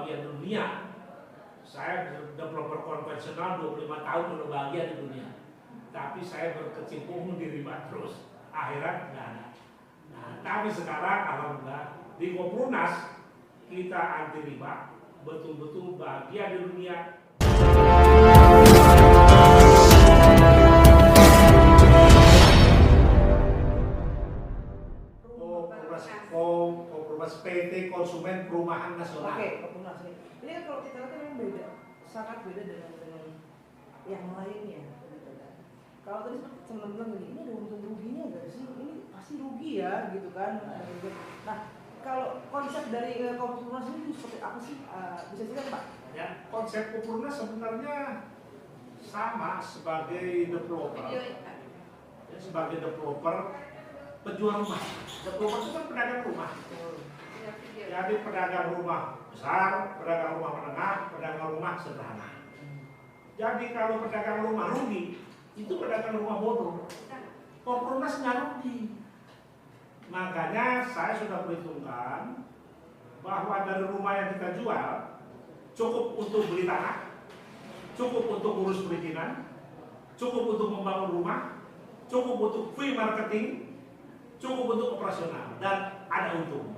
bahagia di dunia. Saya developer konvensional 25 tahun udah bahagia di dunia. Tapi saya berkecimpung di riba terus. Akhirat nggak ada. Nah, tapi sekarang alhamdulillah di Koprunas kita anti riba, betul-betul bahagia di dunia. Koprunas PT Konsumen Perumahan Nasional. Oke, Koprunas ini. Ini kan kalau kita lihat memang beda, sangat beda dengan yang lainnya. Kalau tadi teman-teman bilang ini ada untung ruginya nggak sih? Ini pasti rugi ya, gitu kan? Nah, kalau konsep dari Koprunas ini seperti apa sih? Bisa cerita Pak? Ya, konsep Koprunas sebenarnya sama sebagai developer. Ya, sebagai developer penjual rumah. Developer itu kan pedagang rumah. Jadi pedagang rumah besar, pedagang rumah menengah, pedagang rumah sederhana. Jadi kalau pedagang rumah rugi, itu pedagang rumah bodoh. Koprunas nggak rugi. Makanya saya sudah perhitungkan bahwa dari rumah yang kita jual cukup untuk beli tanah, cukup untuk urus perizinan, cukup untuk membangun rumah, cukup untuk fee marketing, cukup untuk operasional, dan ada untung.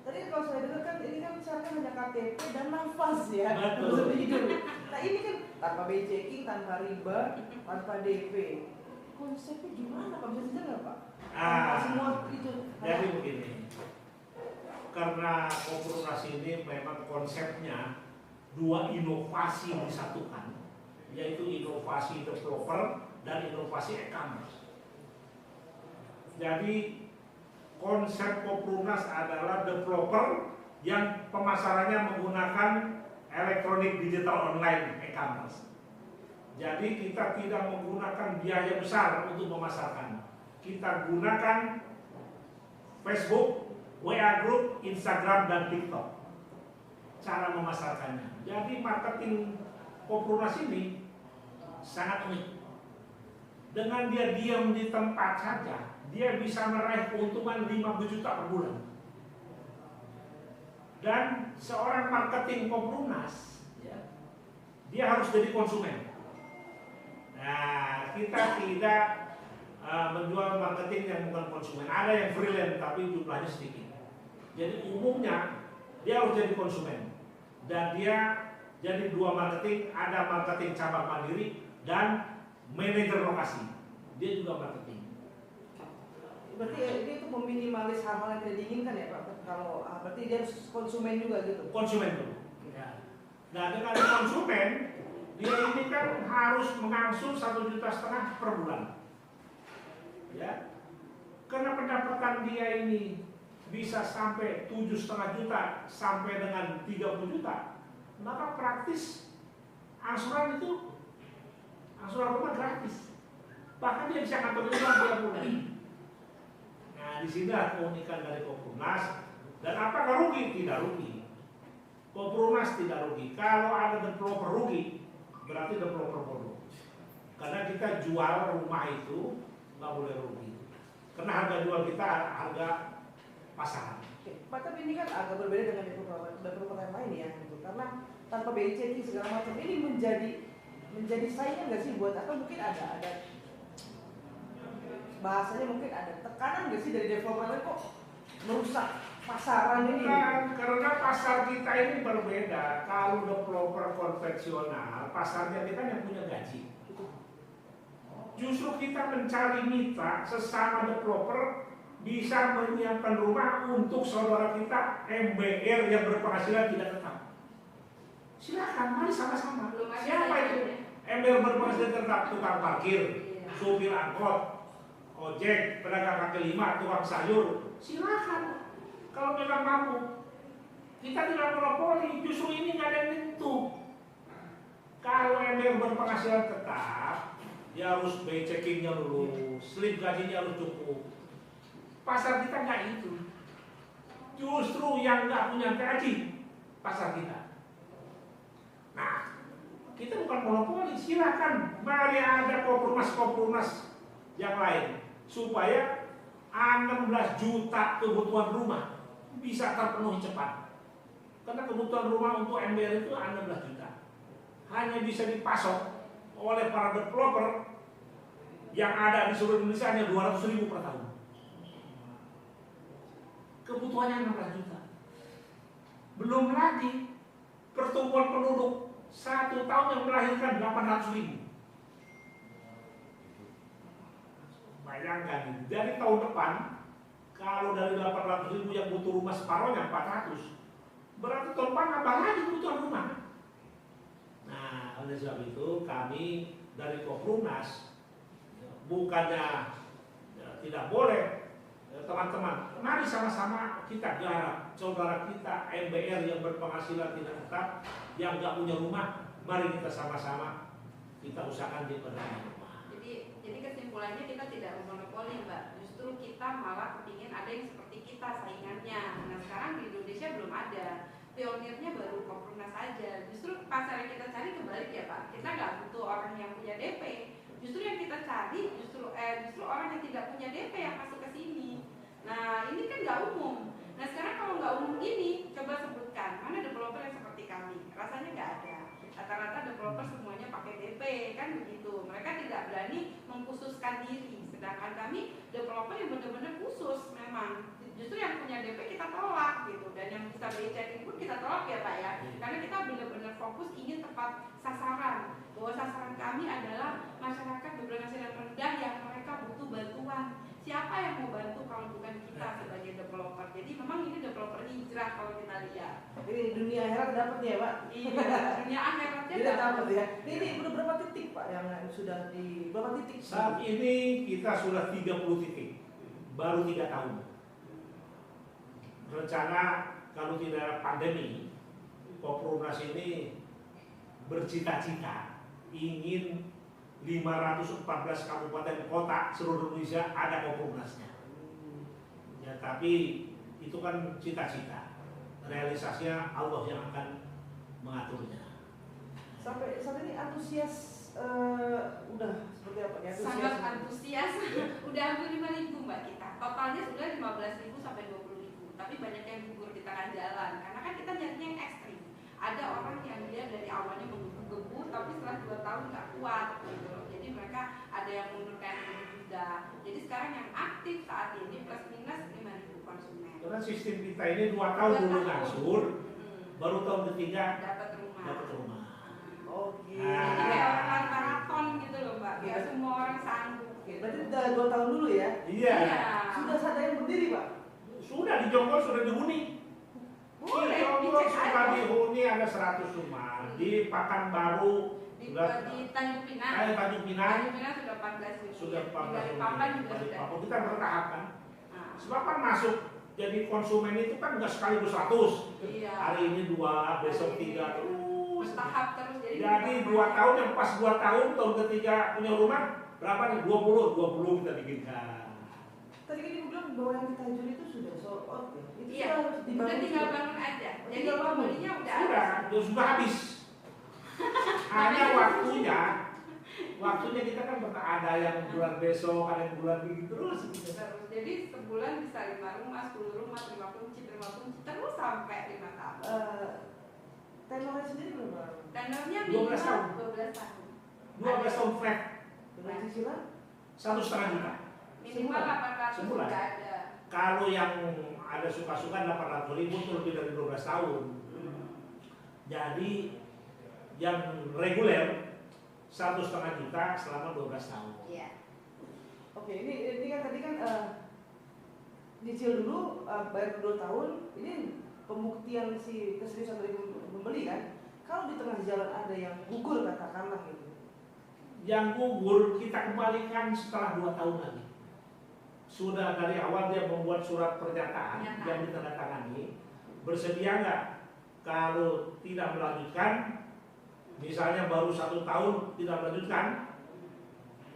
Tadi kalau saya dengar kan ini kan misalkan hanya KTP dan nafas ya. Betul. Nah ini kan tanpa BI checking, tanpa riba, tanpa DP. Konsepnya gimana Pak? Bisa nggak Pak? Semua itu. Jadi begini, karena Koprunas ini memang konsepnya dua inovasi disatukan, yaitu inovasi developer dan inovasi e-commerce. Jadi konsep Koprunas adalah developer yang pemasarannya menggunakan elektronik digital online e-commerce. Jadi kita tidak menggunakan biaya besar untuk memasarkan. Kita gunakan Facebook, WA Group, Instagram, dan TikTok. Cara memasarkannya. Jadi marketing Koprunas ini sangat unik. Dengan dia diam di tempat saja, dia bisa meraih keuntungan 50 juta per bulan. Dan seorang marketing Koprunas, ya, dia harus jadi konsumen. Nah, kita tidak menjual marketing yang bukan konsumen. Ada yang freelance tapi jumlahnya sedikit. Jadi umumnya dia harus jadi konsumen. Dan dia jadi dua marketing, ada marketing cabang mandiri dan manajer lokasi. Dia juga marketing. Berarti ini untuk meminimalis hal-hal yang tidak diinginkan ya Pak? Kalau berarti dia harus konsumen juga gitu? Konsumen dulu. Ya. Nah dengan konsumen, dia ini kan harus mengangsur 1,5 juta per bulan. Ya. Karena pendapatan dia ini bisa sampai 7,5 juta sampai dengan 30 juta, maka praktis angsuran rumah gratis. Bahkan dia bisa ngatur uang tiap bulan. Nah, di sini keunikan dari Koprunas. Dan apakah rugi? Tidak rugi. Koprunas tidak rugi. Kalau ada developer rugi, berarti developer bodoh. Karena kita jual rumah itu nggak boleh rugi. Karena harga jual kita harga pasaran. Pak, tapi ini kan agak berbeda dengan developer yang lain ya, gitu. Karena tanpa BI checking segala macam ini menjadi saingan nggak sih buat apa? Mungkin ada bahasanya, mungkin ada tekanan nggak sih dari developer lain kok merusak pasaran ini? Karena pasar kita ini berbeda. Kalau developer konvensional, pasarnya kita yang punya gaji. Justru kita mencari mitra sesama developer bisa menyiapkan rumah untuk saudara kita MBR yang berpenghasilan tidak tetap. Silakan, mari sama-sama. Siapa itu? MBR berpenghasilan tetap, tukang parkir, supir angkot, ojek, pedagang kaki lima, tukang sayur. Silakan. Kalau memang mampu, kita tidak monopoli. Justru ini nggak ada yang nyentuh. Kalau MBR berpenghasilan tetap, dia harus BI checkingnya dulu, slip gajinya harus cukup. Pasar kita nggak itu. Justru yang nggak punya gaji pasar kita. Nah, kita bukan monopoli. Silakan, mari ada Koprunas yang lain supaya 16 juta kebutuhan rumah bisa terpenuhi cepat. Karena kebutuhan rumah untuk MBR itu 16 juta. Hanya bisa dipasok oleh para developer yang ada di seluruh Indonesia hanya 200.000 per tahun. Kebutuhannya 16 juta. Belum lagi pertumbuhan penduduk 1 tahun yang melahirkan 800.000. Bayangkan, dari tahun depan kalau dari 800.000 yang butuh rumah separohnya 400, berarti tahun depan nambah lagi kebutuhan rumah. Nah, oleh sebab itu kami dari Koprunas bukannya tidak boleh, teman-teman, mari sama-sama kita garap saudara kita MBR yang berpenghasilan tidak tetap, yang nggak punya rumah, mari kita sama-sama kita usahakan dia pada rumah. Jadi kesimpulannya kita tidak monopoli, Mbak. Justru kita malah kepingin ada yang seperti kita saingannya. Nah sekarang di Indonesia belum ada. Pionirnya baru Koprunas saja. Justru pasar yang kita cari kebalik ya Pak. Kita nggak butuh orang yang punya DP. Justru yang kita cari justru orang yang tidak punya DP yang masuk ke sini. Nah ini kan nggak umum. Nah sekarang kalau nggak umum gini, coba sebutkan mana developer yang seperti kami. Rasanya nggak ada. Rata-rata developer semuanya pakai DP kan begitu. Mereka tidak berani mengkhususkan diri. Sedangkan kami developer yang benar-benar khusus memang. Justru yang punya DP kita tolak gitu, dan yang bisa BI checking pun kita tolak ya Pak ya, karena kita benar-benar fokus ingin tepat sasaran, bahwa sasaran kami adalah masyarakat berpenghasilan rendah yang mereka butuh bantuan. Siapa yang mau bantu kalau bukan kita sebagai developer? Jadi memang ini developer hijrah kalau kita lihat. Ini dunia akhirat dapat ya Pak? Iya, dunia akhiratnya Tidak dapat ya. Ini udah berapa titik Pak yang sudah di berapa titik? Saat ini kita sudah 30 titik, baru 3 tahun. Rencana kalau tidak pandemi, Koprunas ini bercita-cita ingin 514 kabupaten kota seluruh Indonesia ada Kopronasnya. Ya, tapi itu kan cita-cita. Realisasinya Allah yang akan mengaturnya. Sampai saat ini antusias udah seperti apa ya? sangat antusias. Udah hampir 5.000 Mbak kita. Totalnya sudah 15.000 sampai 20.000. Tapi banyak yang gugur di tengah jalan karena kan kita nyarinya yang ekstrim. Ada orang yang dia dari awalnya menggebu-gebu tapi setelah 2 tahun nggak kuat gitu loh. Jadi mereka ada yang mundurkan diri juga. Jadi sekarang yang aktif saat ini plus minus 5.000 konsumen. Karena sistem kita ini 2 tahun dulu ngangsur, baru tahun ketiga dapat rumah. dapat rumah. Oke. Jadi kayak orang maraton gitu loh Mbak. Nggak Iya. semua orang sanggup. Gitu. Berarti udah 2 tahun dulu ya? Iya. Sudah ada yang berdiri Pak? Sudah di Jonggol sudah dihuni. Boleh, Di Jonggol dicek sudah aja. dihuni ada 100 rumah. Di Pekanbaru Di sudah Tanjung Pinang. Tanjung Pinang Tanjung Pinang sudah 14.000. sudah 14 Dari Papan juga sudah. Papua kita bertahap kan. Nah, Sebab kan masuk jadi konsumen itu kan nggak sekaligus 100. iya. Hari ini 2, besok 3 terus. Bertahap terus Jadi 2 tahun yang pas 2 tahun ketiga punya rumah berapa nih? 20 kita bikinkan. Tadi kan Ibu bilang bahwa yang di Tanjung itu sudah sold out ya? Itu Iya, sudah harus udah dibangun tinggal juga? bangun aja. Oh, Jadi tinggal bangun. pembelinya udah ada. Sudah habis. Hanya waktunya kita kan ada yang bulan besok, ada yang bulan ini terus. Terus, jadi sebulan bisa 5 rumah, 10 rumah, 5 kunci, terus sampai 5 tahun. Tenornya sendiri berapa? Tenornya 12 minimal tahun. 12 tahun. 12 tahun flat, Dengan cicilan? 1,5 juta. Minimal 800 Sebulan. sudah ada. Kalau yang ada suka-suka 800.000 itu lebih dari 12 tahun. Jadi yang reguler 1,5 juta selama 12 tahun. Iya. Oke, ini kan tadi kan nyicil dulu, bayar 2 tahun, ini pembuktian si keseriusan dari pembeli kan. Kalau di tengah jalan ada yang gugur katakanlah gitu. Yang gugur kita kembalikan setelah 2 tahun lagi. Sudah dari awal dia membuat surat pernyataan yang ditandatangani, bersedia nggak kalau tidak melanjutkan, misalnya baru 1 tahun tidak melanjutkan,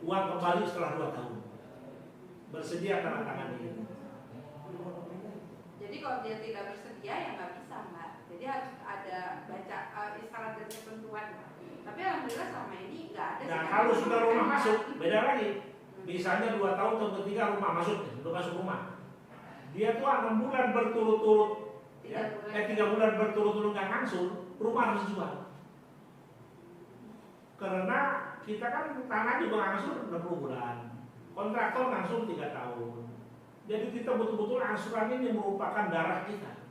uang kembali setelah 2 tahun. Bersedia tandatangani. Jadi kalau dia tidak bersedia ya nggak bisa Mbak. Jadi harus ada baca isyarat dan ketentuan. Tapi alhamdulillah selama ini nggak ada. Nah kalau sudah rumah masuk, beda lagi. Misalnya 2 tahun ketiga rumah masuk, udah masuk rumah. Dia tuh 6 bulan berturut-turut Ya, 3 bulan berturut-turut nggak ngangsur, rumah harus jual. Karena kita kan tanah juga ngangsur 60 bulan, kontraktor ngangsur 3 tahun. Jadi kita betul-betul angsuran ini merupakan darah kita.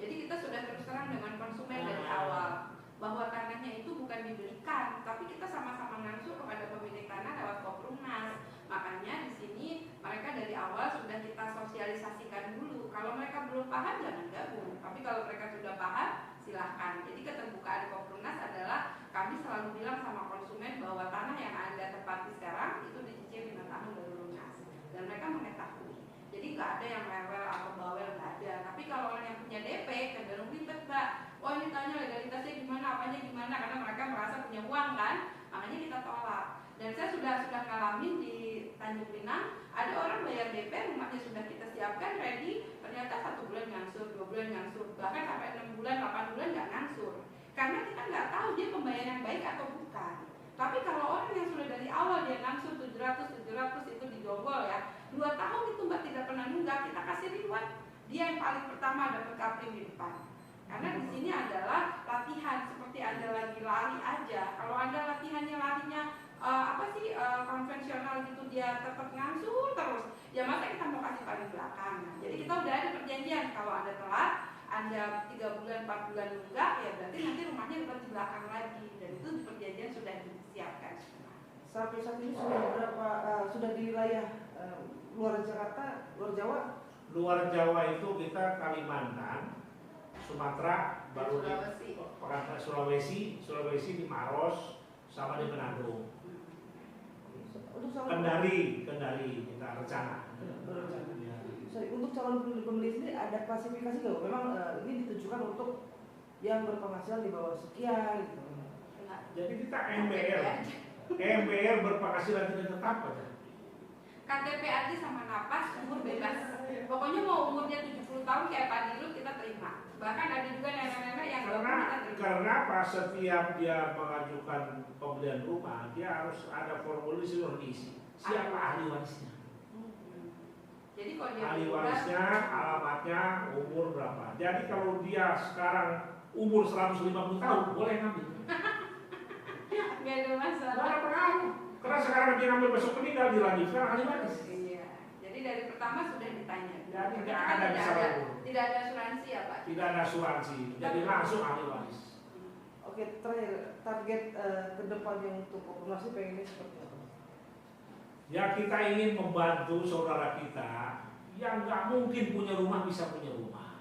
Jadi kita sudah terus terang dengan konsumen dari awal bahwa tanahnya itu bukan dibelikan, tapi kita sama-sama ngangsur kepada pemilik tanah lewat Koprumnas. Makanya di sini mereka dari awal sudah kita sosialisasikan dulu. Kalau mereka belum paham jangan gabung, tapi kalau mereka sudah paham silahkan. Jadi keterbukaan Koprumnas adalah kami selalu bilang sama konsumen bahwa tanah yang Anda tempati sekarang itu dicicil 5 tahun baru lunas, dan mereka mengetahui. Jadi nggak ada yang rewel atau bawel, nggak ada. Tapi kalau orang yang punya DP cenderung ribet, Mbak. Oh ini tanya legalitasnya gimana, apanya gimana, karena mereka merasa punya uang kan, makanya kita tolak. Dan saya sudah ngalamin di Tanjung Pinang, ada orang bayar DP, rumahnya sudah kita siapkan ready, ternyata 1 bulan ngangsur, 2 bulan ngangsur, bahkan sampai 6 bulan, 8 bulan nggak ngangsur. Karena kita nggak tahu dia pembayar yang baik atau bukan. Tapi kalau orang yang sudah dari awal dia ngangsur 700 itu dijonggol ya, 2 tahun itu Mbak tidak pernah nunggak, kita kasih reward. Dia yang paling pertama dapat kapling di depan. Karena di sini adalah latihan seperti Anda lagi lari aja. Kalau Anda latihannya larinya konvensional gitu, dia tetap ngangsur terus. Ya masa kita mau kasih paling belakang. Jadi kita udah ada perjanjian, kalau Anda telat, Anda 3 bulan, 4 bulan nunggak, ya berarti nanti rumahnya dapat di belakang lagi. Dan itu di perjanjian sudah disiapkan. Sampai saat ini sudah berapa sudah di wilayah luar Jakarta, luar Jawa? Luar Jawa itu kita Kalimantan, Sumatera, baru di Sulawesi di Maros, sama di Manado. Kendari kita rencana. Ya. Untuk calon pembeli sendiri ada klasifikasi nggak? Memang ini ditujukan untuk yang berpenghasilan di bawah sekian gitu. Jadi kita MBR berpenghasilan tidak tetap aja. KTP aja sama napas, umur bebas. Pokoknya mau umurnya 70 tahun kayak Pak Dirut kita terima. Bahkan ada juga nenek-nenek yang karena pas setiap dia mengajukan pembelian rumah, dia harus ada formulir suruh diisi. Siapa ahli warisnya? Jadi kalau dia ahli warisnya, alamatnya, umur berapa. Jadi kalau dia sekarang umur 150 tahun, boleh ngambil. Gak ada masalah. Gak ada pengaruh. Karena sekarang dia ngambil besok meninggal, dilanjutkan ahli waris. Iya. Jadi dari pertama sudah ditanya. Jadi tidak ada asuransi ya Pak? Tidak ada asuransi. Jadi langsung ahli waris. Oke, terakhir target kedepannya untuk Koprumnas pengennya seperti apa? Ya kita ingin membantu saudara kita yang nggak mungkin punya rumah bisa punya rumah.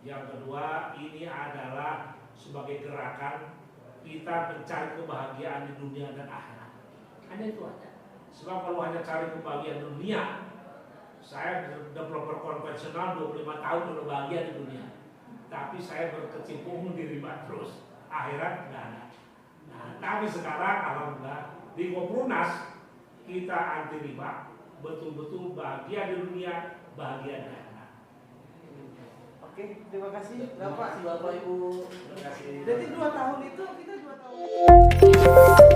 Yang kedua ini adalah sebagai gerakan kita mencari kebahagiaan di dunia dan akhirat. Hanya itu aja. Sebab kalau hanya cari kebahagiaan dunia, saya developer konvensional 25 tahun udah bahagia di dunia. Tapi saya berkecimpung di riba terus. Akhirat nggak ada. Nah, tapi sekarang alhamdulillah di Koprumnas kita anti riba, betul-betul bahagia di dunia, bahagia di akhirat. Oke, terima kasih Bapak, Ibu. Terima kasih. Jadi 2 tahun itu kita 2 tahun.